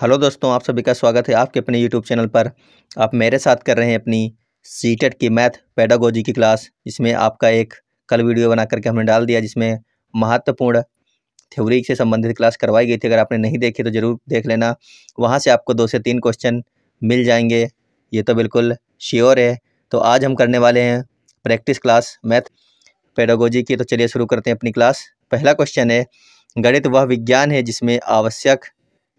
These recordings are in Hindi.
हेलो दोस्तों, आप सभी का स्वागत है आपके अपने यूट्यूब चैनल पर। आप मेरे साथ कर रहे हैं अपनी सीटेट की मैथ पेडागोजी की क्लास, जिसमें आपका एक कल वीडियो बना करके हमने डाल दिया, जिसमें महत्वपूर्ण थ्योरी से संबंधित क्लास करवाई गई थी। अगर आपने नहीं देखी तो ज़रूर देख लेना, वहाँ से आपको 2 से 3 क्वेश्चन मिल जाएंगे, ये तो बिल्कुल श्योर है। तो आज हम करने वाले हैं प्रैक्टिस क्लास मैथ पेडागोजी की। तो चलिए शुरू करते हैं अपनी क्लास। पहला क्वेश्चन है, गणित वह विज्ञान है जिसमें आवश्यक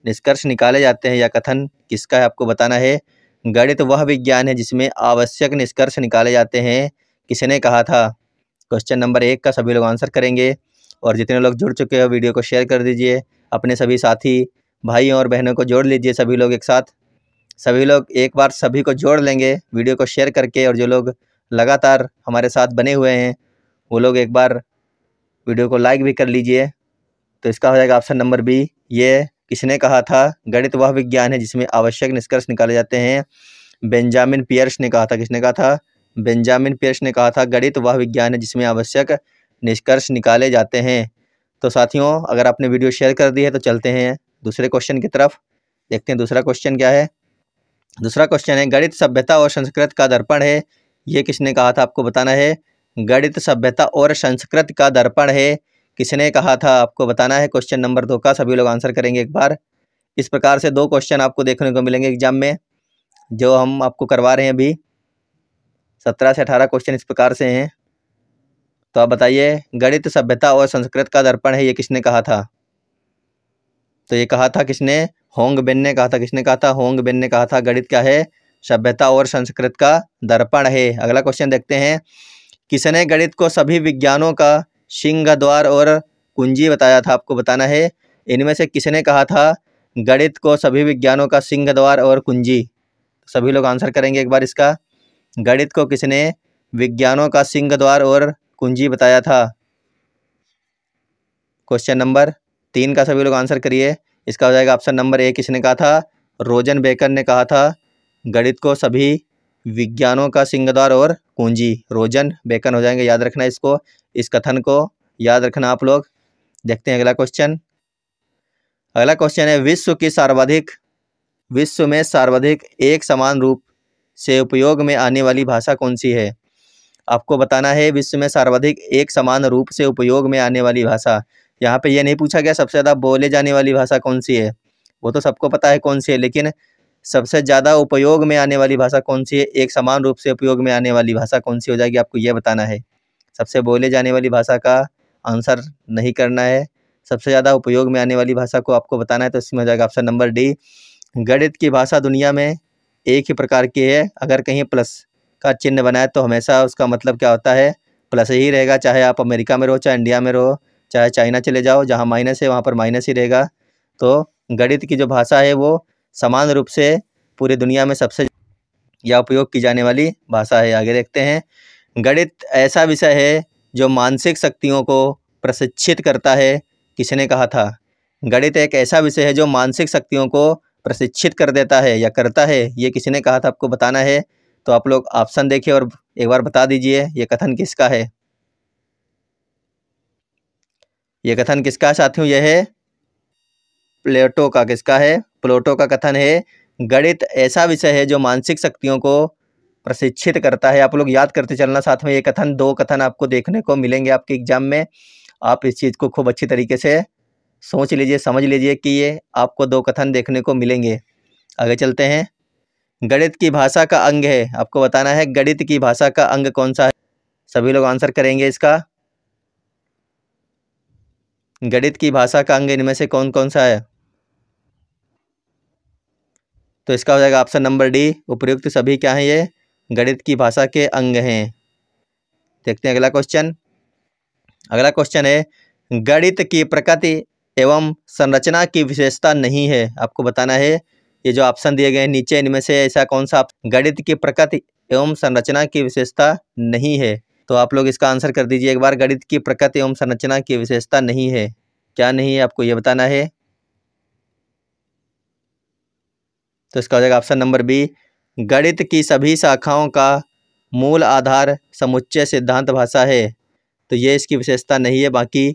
निष्कर्ष निकाले जाते हैं। यह कथन किसका है, आपको बताना है। गणित वह विज्ञान है जिसमें आवश्यक निष्कर्ष निकाले जाते हैं, किसने कहा था। क्वेश्चन नंबर 1 का सभी लोग आंसर करेंगे, और जितने लोग जुड़ चुके हो वीडियो को शेयर कर दीजिए, अपने सभी साथी भाइयों और बहनों को जोड़ लीजिए। सभी लोग एक साथ, सभी लोग एक बार सभी को जोड़ लेंगे वीडियो को शेयर करके। और जो लोग लगातार हमारे साथ बने हुए हैं वो लोग एक बार वीडियो को लाइक भी कर लीजिए। तो इसका हो जाएगा ऑप्शन नंबर बी। ये किसने कहा था, गणित वह विज्ञान है जिसमें आवश्यक निष्कर्ष निकाले जाते हैं। बेंजामिन पियर्स ने कहा था। किसने कहा था, बेंजामिन पियर्स ने कहा था गणित वह विज्ञान है जिसमें आवश्यक निष्कर्ष निकाले जाते हैं। तो साथियों, अगर आपने वीडियो शेयर कर दी है तो चलते हैं दूसरे क्वेश्चन की तरफ। देखते हैं दूसरा क्वेश्चन क्या है। दूसरा क्वेश्चन है, गणित सभ्यता और संस्कृत का दर्पण है, ये किसने कहा था, आपको बताना है। गणित सभ्यता और संस्कृत का दर्पण है, किसने कहा था, आपको बताना है। क्वेश्चन नंबर 2 का सभी लोग आंसर करेंगे एक बार। इस प्रकार से 2 क्वेश्चन आपको देखने को मिलेंगे एग्जाम में, जो हम आपको करवा रहे हैं अभी। 17 से 18 क्वेश्चन इस प्रकार से हैं। तो आप बताइए, गणित सभ्यता और संस्कृत का दर्पण है, ये किसने कहा था। तो ये कहा था किसने, होंगबेन ने कहा था। किसने कहा था, होंगबेन ने कहा था गणित क्या है, सभ्यता और संस्कृत का दर्पण है। अगला क्वेश्चन देखते हैं, किसने गणित को सभी विज्ञानों का सिंह द्वार और कुंजी बताया था, आपको बताना है। इनमें से किसने कहा था गणित को सभी विज्ञानों का सिंह द्वार और कुंजी। सभी लोग आंसर करेंगे एक बार इसका। गणित को किसने विज्ञानों का सिंह द्वार और कुंजी बताया था। क्वेश्चन नंबर 3 का सभी लोग आंसर करिए। इसका हो जाएगा ऑप्शन नंबर ए। किसने कहा था, रोजन बेकर ने कहा था गणित को सभी विज्ञानों का सिंह द्वार और कुंजी। रोजन बेकर हो जाएंगे, याद रखना इसको, इस कथन को याद रखना आप लोग। देखते हैं अगला क्वेश्चन। अगला क्वेश्चन है, विश्व में सर्वाधिक एक समान रूप से उपयोग में आने वाली भाषा कौन सी है, आपको बताना है। विश्व में सर्वाधिक एक समान रूप से उपयोग में आने वाली भाषा। यहाँ पे ये नहीं पूछा गया सबसे ज़्यादा बोले जाने वाली भाषा कौन सी है, वो तो सबको पता है कौन सी है, लेकिन सबसे ज़्यादा उपयोग में आने वाली भाषा कौन सी है, एक समान रूप से उपयोग में आने वाली भाषा कौन सी हो जाएगी, आपको ये बताना है। सबसे बोले जाने वाली भाषा का आंसर नहीं करना है, सबसे ज़्यादा उपयोग में आने वाली भाषा को आपको बताना है। तो इसमें हो जाएगा ऑप्शन नंबर डी। गणित की भाषा दुनिया में एक ही प्रकार की है, अगर कहीं प्लस का चिन्ह बनाए तो हमेशा उसका मतलब क्या होता है, प्लस ही रहेगा। चाहे आप अमेरिका में रहो, चाहे इंडिया में रहो, चाहे चाइना चले जाओ, जहाँ माइनस है वहाँ पर माइनस ही रहेगा। तो गणित की जो भाषा है वो समान रूप से पूरी दुनिया में सबसे या उपयोग की जाने वाली भाषा है। आगे देखते हैं, गणित ऐसा विषय है जो मानसिक शक्तियों को प्रशिक्षित करता है, किसने कहा था। गणित एक ऐसा विषय है जो मानसिक शक्तियों को प्रशिक्षित कर देता है या करता है, ये किसने कहा था, आपको बताना है। तो आप लोग ऑप्शन देखिए और एक बार बता दीजिए ये कथन किसका है। ये कथन किसका है साथियों, यह है प्लेटो का। किसका है, प्लेटो का कथन है, गणित ऐसा विषय है जो मानसिक शक्तियों को प्रशिक्षित करता है। आप लोग याद करते चलना साथ में, ये कथन 2 कथन आपको देखने को मिलेंगे आपके एग्जाम में। आप इस चीज़ को खूब अच्छी तरीके से सोच लीजिए, समझ लीजिए कि ये आपको 2 कथन देखने को मिलेंगे। आगे चलते हैं, गणित की भाषा का अंग है, आपको बताना है गणित की भाषा का अंग कौन सा है। सभी लोग आंसर करेंगे इसका। गणित की भाषा का अंग इनमें से कौन कौन सा है। तो इसका हो जाएगा ऑप्शन नंबर डी। उपयुक्त सभी क्या हैं, ये गणित की भाषा के अंग हैं। देखते हैं अगला क्वेश्चन। अगला क्वेश्चन है, गणित की प्रकृति एवं संरचना की विशेषता नहीं है, आपको बताना है। ये जो ऑप्शन दिए गए हैं नीचे, इनमें से ऐसा कौन सा गणित की प्रकृति एवं संरचना की विशेषता नहीं है। तो आप लोग इसका आंसर कर दीजिए एक बार। गणित की प्रकृति एवं संरचना की विशेषता नहीं है, क्या नहीं है, आपको ये बताना है। तो इसका हो जाएगा ऑप्शन नंबर बी। गणित की सभी शाखाओं का मूल आधार समुच्चय सिद्धांत भाषा है, तो ये इसकी विशेषता नहीं है। बाकी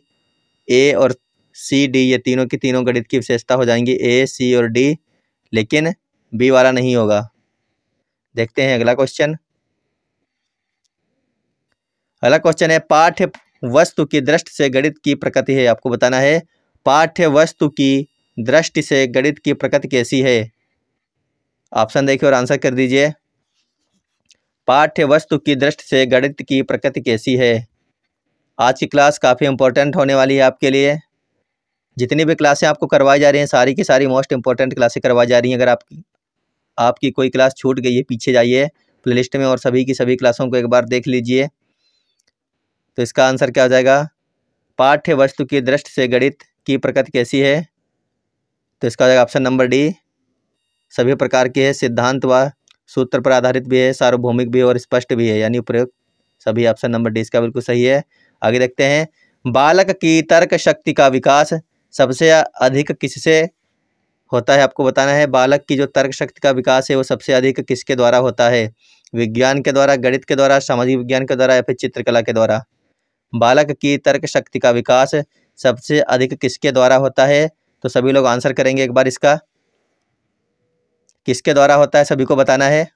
ए और सी डी, ये तीनों की तीनों गणित की विशेषता हो जाएंगी, ए सी और डी। लेकिन बी वाला नहीं होगा। देखते हैं अगला क्वेश्चन। अगला क्वेश्चन है, पाठ्य वस्तु की दृष्टि से गणित की प्रकृति है। आपको बताना है पाठ्य वस्तु की दृष्टि से गणित की प्रकृति कैसी है। ऑप्शन देखिए और आंसर कर दीजिए। पाठ्य वस्तु की दृष्टि से गणित की प्रकृति कैसी है। आज की क्लास काफ़ी इंपॉर्टेंट होने वाली है आपके लिए। जितनी भी क्लासें आपको करवाई जा रही हैं सारी की सारी मोस्ट इंपॉर्टेंट क्लासें करवाई जा रही हैं। अगर आपकी कोई क्लास छूट गई है, पीछे जाइए प्लेलिस्ट में और सभी की सभी क्लासों को एक बार देख लीजिए। तो इसका आंसर क्या हो जाएगा, पाठ्य वस्तु की दृष्टि से गणित की प्रकृति कैसी है। तो इसका हो जाएगा ऑप्शन नंबर डी। सभी प्रकार की है, सिद्धांत व सूत्र पर आधारित भी है, सार्वभौमिक भी है और स्पष्ट भी है, यानी प्रयोग सभी। ऑप्शन नंबर डी इसका बिल्कुल सही है। आगे देखते हैं, बालक की तर्क शक्ति का विकास सबसे अधिक किससे होता है। आपको बताना है बालक की जो तर्क शक्ति का विकास है वो सबसे अधिक किसके द्वारा होता है। विज्ञान के द्वारा, गणित के द्वारा, सामाजिक विज्ञान के द्वारा या फिर चित्रकला के द्वारा। बालक की तर्क शक्ति का विकास सबसे अधिक किसके द्वारा होता है। तो सभी लोग आंसर करेंगे एक बार इसका, किसके द्वारा होता है सभी को बताना है।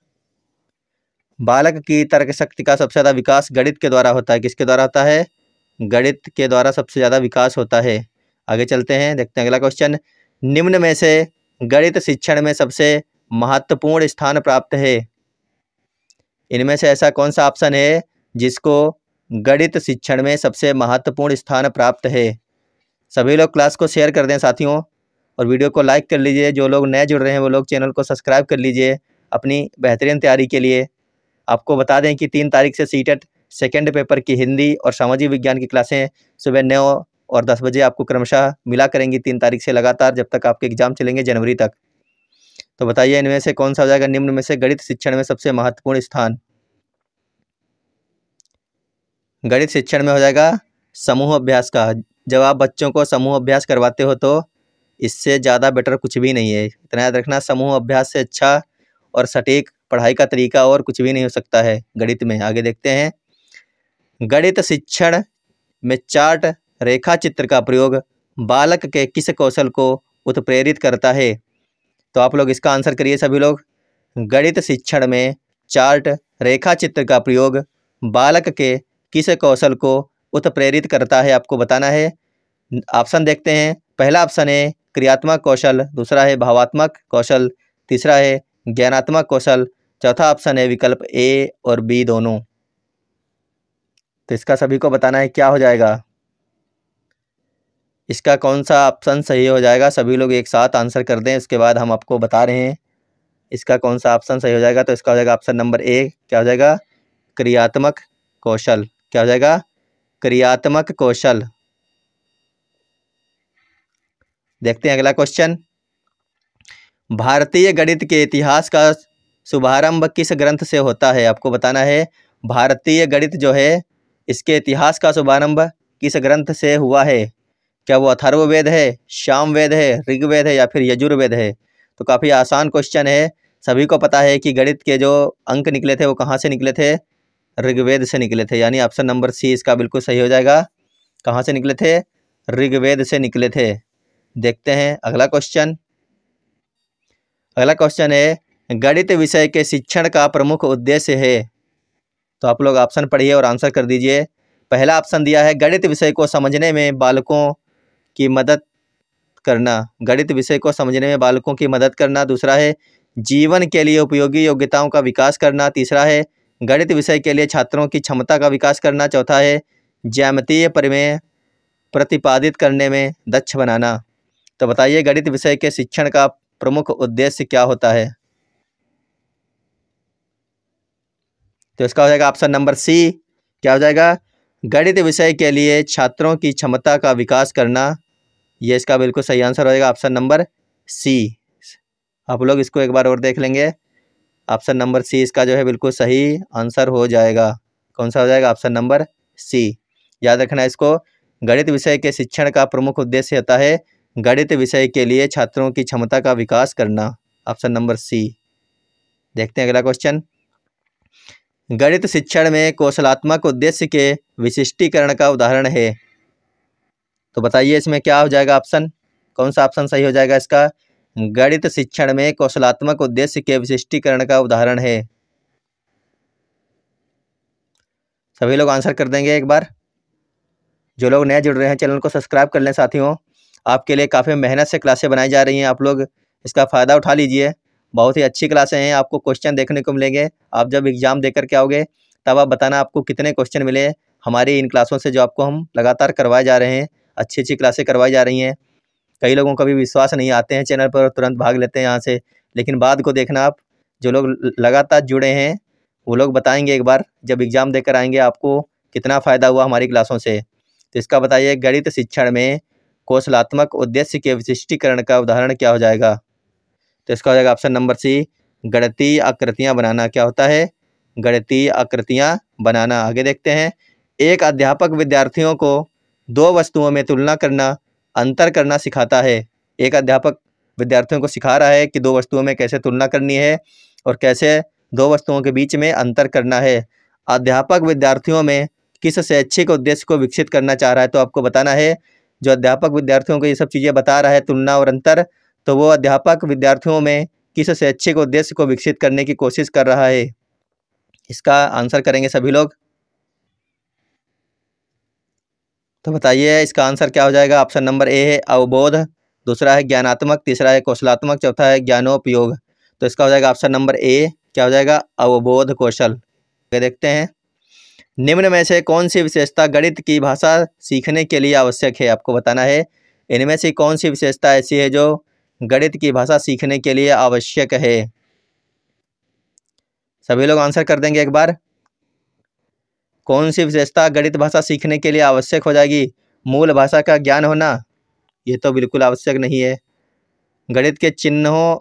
बालक की तर्क शक्ति का सबसे ज़्यादा विकास गणित के द्वारा होता है। किसके द्वारा होता है, गणित के द्वारा सबसे ज़्यादा विकास होता है। आगे चलते हैं, देखते हैं अगला क्वेश्चन। निम्न में से गणित शिक्षण में सबसे महत्वपूर्ण स्थान प्राप्त है। इनमें से ऐसा कौन सा ऑप्शन है जिसको गणित शिक्षण में सबसे महत्वपूर्ण स्थान प्राप्त है। सभी लोग क्लास को शेयर कर दें साथियों और वीडियो को लाइक कर लीजिए। जो लोग नए जुड़ रहे हैं वो लोग चैनल को सब्सक्राइब कर लीजिए अपनी बेहतरीन तैयारी के लिए। आपको बता दें कि 3 तारीख से सीटेट सेकेंड पेपर की हिंदी और सामाजिक विज्ञान की क्लासें सुबह 9 और 10 बजे आपको क्रमशः मिला करेंगी 3 तारीख से लगातार, जब तक आपके एग्जाम चलेंगे जनवरी तक। तो बताइए इनमें से कौन सा हो जाएगा निम्न में से गणित शिक्षण में सबसे महत्वपूर्ण स्थान। गणित शिक्षण में हो जाएगा समूह अभ्यास का। जब आप बच्चों को समूह अभ्यास करवाते हो तो इससे ज़्यादा बेटर कुछ भी नहीं है। इतना याद रखना, समूह अभ्यास से अच्छा और सटीक पढ़ाई का तरीका और कुछ भी नहीं हो सकता है गणित में। आगे देखते हैं, गणित शिक्षण में चार्ट रेखा चित्र का प्रयोग बालक के किस कौशल को उत्प्रेरित करता है। तो आप लोग इसका आंसर करिए सभी लोग। गणित शिक्षण में चार्ट रेखा चित्र का प्रयोग बालक के किस कौशल को उत्प्रेरित करता है, आपको बताना है। ऑप्शन देखते हैं। पहला ऑप्शन है क्रियात्मक कौशल, दूसरा है भावात्मक कौशल, तीसरा है ज्ञानात्मक कौशल, चौथा ऑप्शन है विकल्प ए और बी दोनों। तो इसका सभी को बताना है क्या हो जाएगा, इसका कौन सा ऑप्शन सही हो जाएगा। सभी लोग एक साथ आंसर कर दें, उसके बाद हम आपको बता रहे हैं इसका कौन सा ऑप्शन सही हो जाएगा। तो इसका हो जाएगा ऑप्शन नंबर ए, क्या हो जाएगा, क्रियात्मक कौशल। क्या हो जाएगा, क्रियात्मक कौशल। देखते हैं अगला क्वेश्चन। भारतीय गणित के इतिहास का शुभारंभ किस ग्रंथ से होता है। आपको बताना है भारतीय गणित जो है इसके इतिहास का शुभारंभ किस ग्रंथ से हुआ है। क्या वो अथर्ववेद है, सामवेद है, ऋग्वेद है या फिर यजुर्वेद है। तो काफ़ी आसान क्वेश्चन है। सभी को पता है कि गणित के जो अंक निकले थे वो कहाँ से निकले थे, ऋग्वेद से निकले थे, यानी ऑप्शन नंबर सी इसका बिल्कुल सही हो जाएगा। कहाँ से निकले थे, ऋग्वेद से निकले थे। देखते हैं अगला क्वेश्चन। अगला क्वेश्चन है, गणित विषय के शिक्षण का प्रमुख उद्देश्य है। तो आप लोग ऑप्शन पढ़िए और आंसर कर दीजिए। पहला ऑप्शन दिया है गणित विषय को समझने में बालकों की मदद करना, गणित विषय को समझने में बालकों की मदद करना। दूसरा है जीवन के लिए उपयोगी योग्यताओं का विकास करना। तीसरा है गणित विषय के लिए छात्रों की क्षमता का विकास करना। चौथा है ज्यामितीय प्रमेय प्रतिपादित करने में दक्ष बनाना। तो बताइए गणित विषय के शिक्षण का प्रमुख उद्देश्य क्या होता है। तो इसका हो जाएगा ऑप्शन नंबर सी, क्या हो जाएगा, गणित विषय के लिए छात्रों की क्षमता का विकास करना। ये इसका बिल्कुल सही आंसर हो जाएगा ऑप्शन नंबर सी। आप लोग इसको एक बार और देख लेंगे। ऑप्शन नंबर सी इसका जो है बिल्कुल सही आंसर हो जाएगा। कौन सा हो जाएगा, ऑप्शन नंबर सी। याद रखना इसको, गणित विषय के शिक्षण का प्रमुख उद्देश्य होता है गणित विषय के लिए छात्रों की क्षमता का विकास करना। Option number C. देखते हैं अगला क्वेश्चन। गणित शिक्षण में कौशलात्मक उद्देश्य के विशिष्टीकरण का उदाहरण है। तो बताइए इसमें क्या हो जाएगा ऑप्शन, कौन सा ऑप्शन सही हो जाएगा इसका। गणित शिक्षण में कौशलात्मक उद्देश्य के विशिष्टीकरण का उदाहरण है। सभी लोग आंसर कर देंगे एक बार। जो लोग नए जुड़ रहे हैं चैनल को सब्सक्राइब कर लें साथियों। आपके लिए काफ़ी मेहनत से क्लासें बनाई जा रही हैं, आप लोग इसका फ़ायदा उठा लीजिए। बहुत ही अच्छी क्लासें हैं, आपको क्वेश्चन देखने को मिलेंगे। आप जब एग्ज़ाम दे कर के आओगे तब आप बताना आपको कितने क्वेश्चन मिले हमारी इन क्लासों से, जो आपको हम लगातार करवाए जा रहे हैं। अच्छी अच्छी क्लासें करवाई जा रही हैं। कई लोगों का भी विश्वास नहीं, आते हैं चैनल पर और तुरंत भाग लेते हैं यहाँ से, लेकिन बाद को देखना आप। जो लोग लगातार जुड़े हैं वो लोग बताएंगे एक बार जब एग्ज़ाम देकर आएंगे आपको कितना फ़ायदा हुआ हमारी क्लासों से। तो इसका बताइए, गणित शिक्षण में कौशलात्मक उद्देश्य के विशिष्टीकरण का उदाहरण क्या हो जाएगा? तो इसका हो जाएगा ऑप्शन नंबर सी, गणितीय आकृतियाँ बनाना। क्या होता है? गणितीय आकृतियाँ बनाना। आगे देखते हैं, एक अध्यापक विद्यार्थियों को दो वस्तुओं में तुलना करना, अंतर करना सिखाता है। एक अध्यापक विद्यार्थियों को सिखा रहा है कि दो वस्तुओं में कैसे तुलना करनी है और कैसे दो वस्तुओं के बीच में अंतर करना है। अध्यापक विद्यार्थियों में किस शैक्षिक उद्देश्य को विकसित करना चाह रहा है, तो आपको बताना है जो अध्यापक विद्यार्थियों को ये सब चीज़ें बता रहा है, तुलना और अंतर, तो वो अध्यापक विद्यार्थियों में किस शैक्षिक उद्देश्य को विकसित करने की कोशिश कर रहा है। इसका आंसर करेंगे सभी लोग। तो बताइए इसका आंसर क्या हो जाएगा? ऑप्शन नंबर ए है अवबोध, दूसरा है ज्ञानात्मक, तीसरा है कौशलात्मक, चौथा है ज्ञानोपयोग। तो इसका हो जाएगा ऑप्शन नंबर ए, क्या हो जाएगा? अवबोध कौशल। देखते हैं, निम्न में से कौन सी विशेषता गणित की भाषा सीखने के लिए आवश्यक है? आपको बताना है इनमें से कौन सी विशेषता ऐसी है जो गणित की भाषा सीखने के लिए आवश्यक है। सभी लोग आंसर कर देंगे एक बार। कौन सी विशेषता गणित भाषा सीखने के लिए आवश्यक हो जाएगी? मूल भाषा का ज्ञान होना, ये तो बिल्कुल आवश्यक नहीं है। गणित के चिन्हों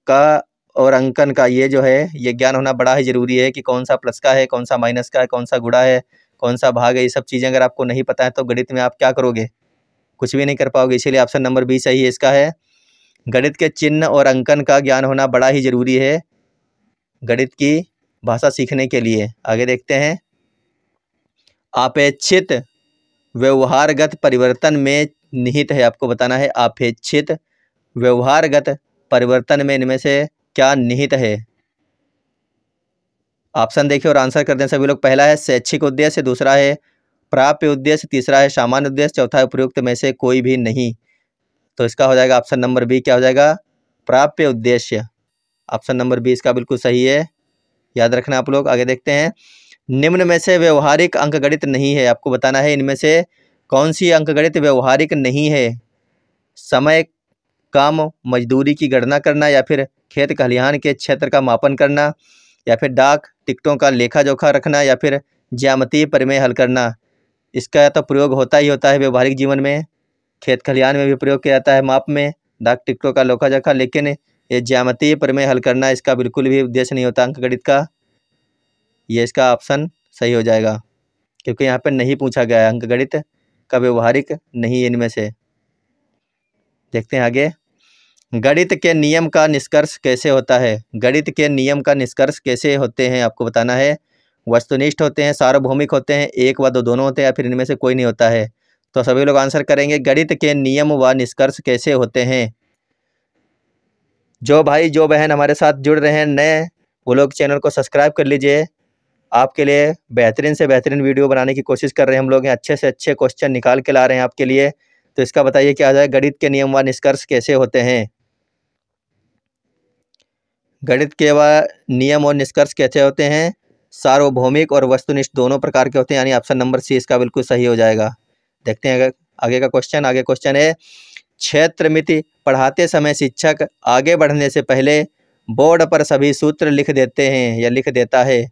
का और अंकन का ये जो है ये ज्ञान होना बड़ा ही ज़रूरी है कि कौन सा प्लस का है, कौन सा माइनस का है, कौन सा गुणा है, कौन सा भाग है। ये सब चीज़ें अगर आपको नहीं पता है तो गणित में आप क्या करोगे? कुछ भी नहीं कर पाओगे। इसीलिए ऑप्शन नंबर बी सही है इसका है। गणित के चिन्ह और अंकन का ज्ञान होना बड़ा ही ज़रूरी है गणित की भाषा सीखने के लिए। आगे देखते हैं, अपेक्षित व्यवहारगत परिवर्तन में निहित है। आपको बताना है अपेक्षित व्यवहारगत परिवर्तन में इनमें से क्या निहित है। ऑप्शन देखिए और आंसर कर दें सभी लोग। पहला है शैक्षिक उद्देश्य, दूसरा है प्राप्य उद्देश्य, तीसरा है सामान्य उद्देश्य, चौथा है उपयुक्त में से कोई भी नहीं। तो इसका हो जाएगा ऑप्शन नंबर बी, क्या हो जाएगा? प्राप्य उद्देश्य। ऑप्शन नंबर बी इसका बिल्कुल सही है, याद रखना आप लोग। आगे देखते हैं, निम्न में से व्यवहारिक अंकगणित नहीं है। आपको बताना है इनमें से कौन सी अंकगणित व्यवहारिक नहीं है। समय, काम, मजदूरी की गणना करना, या फिर खेत खलिहान के क्षेत्र का मापन करना, या फिर डाक टिकटों का लेखा जोखा रखना, या फिर ज्यामितीय प्रमेय हल करना। इसका तो प्रयोग होता ही होता है व्यवहारिक जीवन में, खेत खलिहान में भी प्रयोग किया जाता है माप में, डाक टिकटों का लेखा जोखा, लेकिन ये ज्यामितीय प्रमेय हल करना इसका बिल्कुल भी उद्देश्य नहीं होता अंकगणित का। ये इसका ऑप्शन सही हो जाएगा क्योंकि यहाँ पर नहीं पूछा गया है, अंकगणित का व्यवहारिक नहीं इनमें से। देखते हैं आगे, गणित के नियम का निष्कर्ष कैसे होता है? गणित के नियम का निष्कर्ष कैसे होते हैं आपको बताना है। वस्तुनिष्ठ होते हैं, सार्वभौमिक होते हैं, एक व दो दोनों होते हैं, या फिर इनमें से कोई नहीं होता है। तो सभी लोग आंसर करेंगे, गणित के नियम व निष्कर्ष कैसे होते हैं। जो भाई जो बहन हमारे साथ जुड़ रहे हैं नए, वो लोग चैनल को सब्सक्राइब कर लीजिए। आपके लिए बेहतरीन से बेहतरीन वीडियो बनाने की कोशिश कर रहे हैं हम लोग, अच्छे से अच्छे क्वेश्चन निकाल के ला रहे हैं आपके लिए। तो इसका बताइए क्या आ जाए, गणित के नियम व निष्कर्ष कैसे होते हैं। गणित के नियम और निष्कर्ष कैसे होते हैं? सार्वभौमिक और वस्तुनिष्ठ दोनों प्रकार के होते हैं, यानी ऑप्शन नंबर सी इसका बिल्कुल सही हो जाएगा। देखते हैं आगे का क्वेश्चन। आगे क्वेश्चन है, क्षेत्रमिति पढ़ाते समय शिक्षक आगे बढ़ने से पहले बोर्ड पर सभी सूत्र लिख देते हैं या लिख देता है।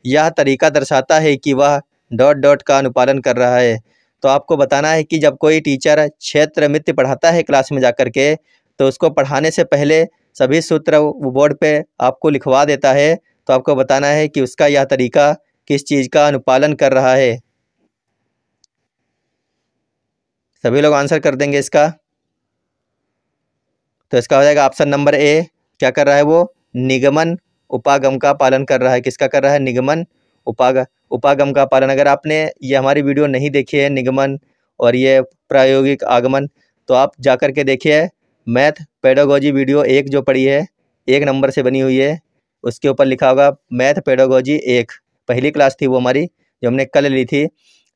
यह तरीका दर्शाता है कि वह डॉट डॉट का अनुपालन कर रहा है। तो आपको बताना है कि जब कोई टीचर क्षेत्रमिति पढ़ाता है क्लास में जाकर के, तो उसको पढ़ाने से पहले सभी सूत्र वो बोर्ड पे आपको लिखवा देता है। तो आपको बताना है कि उसका यह तरीका किस चीज़ का अनुपालन कर रहा है। सभी लोग आंसर कर देंगे इसका। तो इसका हो जाएगा ऑप्शन नंबर ए, क्या कर रहा है वो? निगमन उपागम का पालन कर रहा है। किसका कर रहा है? निगमन उपागम का पालन। अगर आपने ये हमारी वीडियो नहीं देखी है निगमन और ये प्रायोगिक आगमन, तो आप जाकर के देखिए, मैथ पेडागोजी वीडियो 1 जो पड़ी है, 1 नंबर से बनी हुई है, उसके ऊपर लिखा होगा मैथ पेडागोजी 1, पहली क्लास थी वो हमारी जो हमने कल ली थी,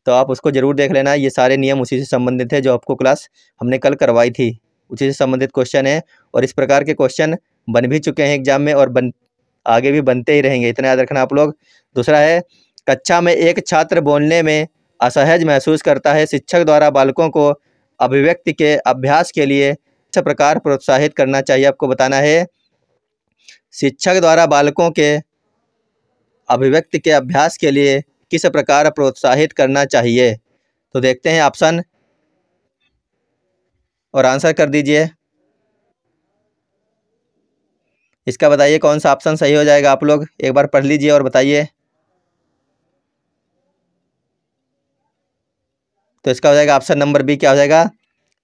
तो आप उसको ज़रूर देख लेना। ये सारे नियम उसी से संबंधित है जो आपको क्लास हमने कल करवाई थी, उसी से संबंधित क्वेश्चन है। और इस प्रकार के क्वेश्चन बन भी चुके हैं एग्जाम में और आगे भी बनते ही रहेंगे, इतना याद रखना आप लोग। दूसरा है, कक्षा में एक छात्र बोलने में असहज महसूस करता है, शिक्षक द्वारा बालकों को अभिव्यक्ति के अभ्यास के लिए इस प्रकार प्रोत्साहित करना चाहिए। आपको बताना है शिक्षक द्वारा बालकों के अभिव्यक्ति के अभ्यास के लिए किस प्रकार प्रोत्साहित करना चाहिए। तो देखते हैं ऑप्शन और आंसर कर दीजिए। इसका बताइए कौन सा ऑप्शन सही हो जाएगा। आप लोग एक बार पढ़ लीजिए और बताइए। तो इसका हो जाएगा ऑप्शन नंबर बी। क्या हो जाएगा?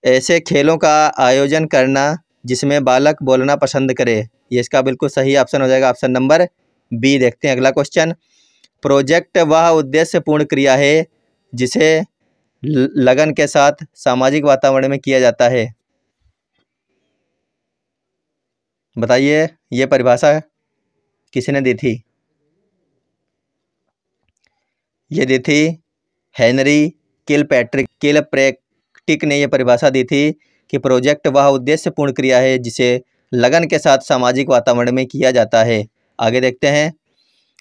ऐसे खेलों का आयोजन करना जिसमें बालक बोलना पसंद करे। ये इसका बिल्कुल सही ऑप्शन हो जाएगा, ऑप्शन नंबर बी। देखते हैं अगला क्वेश्चन। प्रोजेक्ट वह उद्देश्यपूर्ण क्रिया है जिसे लगन के साथ सामाजिक वातावरण में किया जाता है। बताइए ये परिभाषा किसने दी थी? ये दी थी हेनरी किलपैट्रिक ने ये परिभाषा दी थी कि प्रोजेक्ट वह उद्देश्यपूर्ण क्रिया है जिसे लगन के साथ सामाजिक वातावरण में किया जाता है। आगे देखते हैं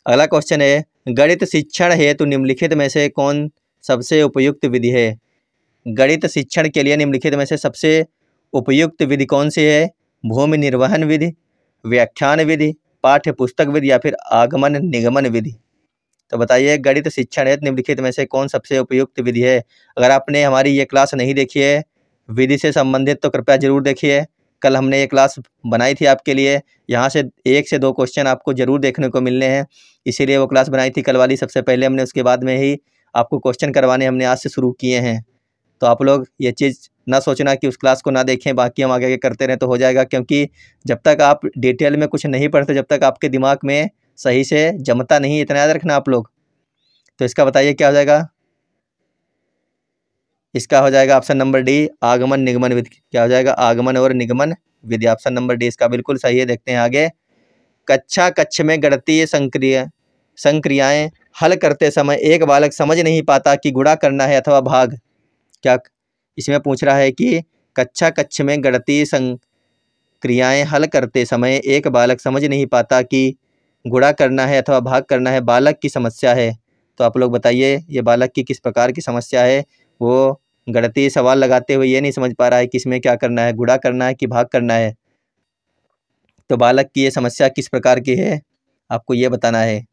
अगला क्वेश्चन है, गणित शिक्षण हेतु निम्नलिखित में से कौन सबसे उपयुक्त विधि है? गणित शिक्षण के लिए निम्नलिखित में से सबसे उपयुक्त विधि कौन सी है? भूमि निर्वहन विधि, व्याख्यान विधि, पाठ्य पुस्तक विधि या फिर आगमन निगमन विधि। तो बताइए गणित शिक्षण हेतु निम्नलिखित में से कौन सबसे उपयुक्त विधि है? अगर आपने हमारी ये क्लास नहीं देखी है विधि से संबंधित तो कृपया जरूर देखिए। कल हमने ये क्लास बनाई थी आपके लिए, यहाँ से 1 से 2 क्वेश्चन आपको जरूर देखने को मिलने हैं, इसीलिए वो क्लास बनाई थी कल वाली सबसे पहले हमने, उसके बाद में ही आपको क्वेश्चन करवाने हमने आज से शुरू किए हैं। तो आप लोग ये चीज़ ना सोचना कि उस क्लास को ना देखें बाकी हम आगे करते रहें तो हो जाएगा, क्योंकि जब तक आप डिटेल में कुछ नहीं पढ़ते जब तक आपके दिमाग में सही से जमता नहीं, इतना याद रखना आप लोग। तो इसका बताइए क्या हो जाएगा? इसका हो जाएगा ऑप्शन नंबर डी, आगमन निगमन विधि। क्या हो जाएगा? आगमन और निगमन विधि, ऑप्शन नंबर डी इसका बिल्कुल सही है। देखते हैं आगे। कक्ष में गणितीय संक्रियाएं हल करते समय एक बालक समझ नहीं पाता कि गुणा करना है अथवा भाग। क्या इसमें पूछ रहा है कि कक्ष में गणितीय संक्रियाएं हल करते समय एक बालक समझ नहीं पाता कि गुणा करना है अथवा भाग करना है, बालक की समस्या है। तो आप लोग बताइए ये बालक की किस प्रकार की समस्या है? वो गणितीय सवाल लगाते हुए ये नहीं समझ पा रहा है कि इसमें क्या करना है, गुणा करना है कि भाग करना है। तो बालक की ये समस्या किस प्रकार की है आपको ये बताना है।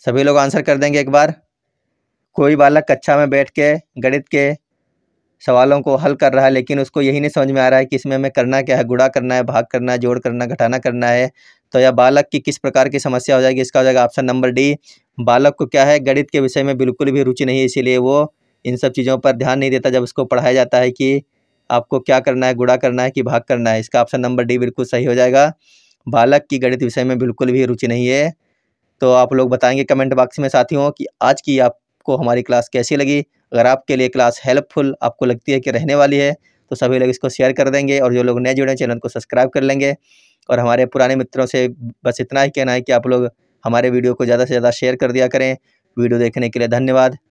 सभी लोग आंसर कर देंगे एक बार। कोई बालक कक्षा में बैठ के गणित के सवालों को हल कर रहा है लेकिन उसको यही नहीं समझ में आ रहा है कि इसमें हमें करना क्या है, गुणा करना है, भाग करना है, जोड़ करना, घटाना करना है। तो यह बालक की किस प्रकार की समस्या हो जाएगी? इसका हो जाएगा ऑप्शन नंबर डी। बालक को क्या है, गणित के विषय में बिल्कुल भी रुचि नहीं है, इसीलिए वो इन सब चीज़ों पर ध्यान नहीं देता जब उसको पढ़ाया जाता है कि आपको क्या करना है, गुणा करना है कि भाग करना है। इसका ऑप्शन नंबर डी बिल्कुल सही हो जाएगा। बालक की गणित विषय में बिल्कुल भी रुचि नहीं है। तो आप लोग बताएंगे कमेंट बॉक्स में साथियों कि आज की आपको हमारी क्लास कैसी लगी। अगर आपके लिए क्लास हेल्पफुल आपको लगती है कि रहने वाली है तो सभी लोग इसको शेयर कर देंगे और जो लोग नए जुड़े चैनल को सब्सक्राइब कर लेंगे। और हमारे पुराने मित्रों से बस इतना ही कहना है कि आप लोग हमारे वीडियो को ज़्यादा से ज़्यादा शेयर कर दिया करें। वीडियो देखने के लिए धन्यवाद।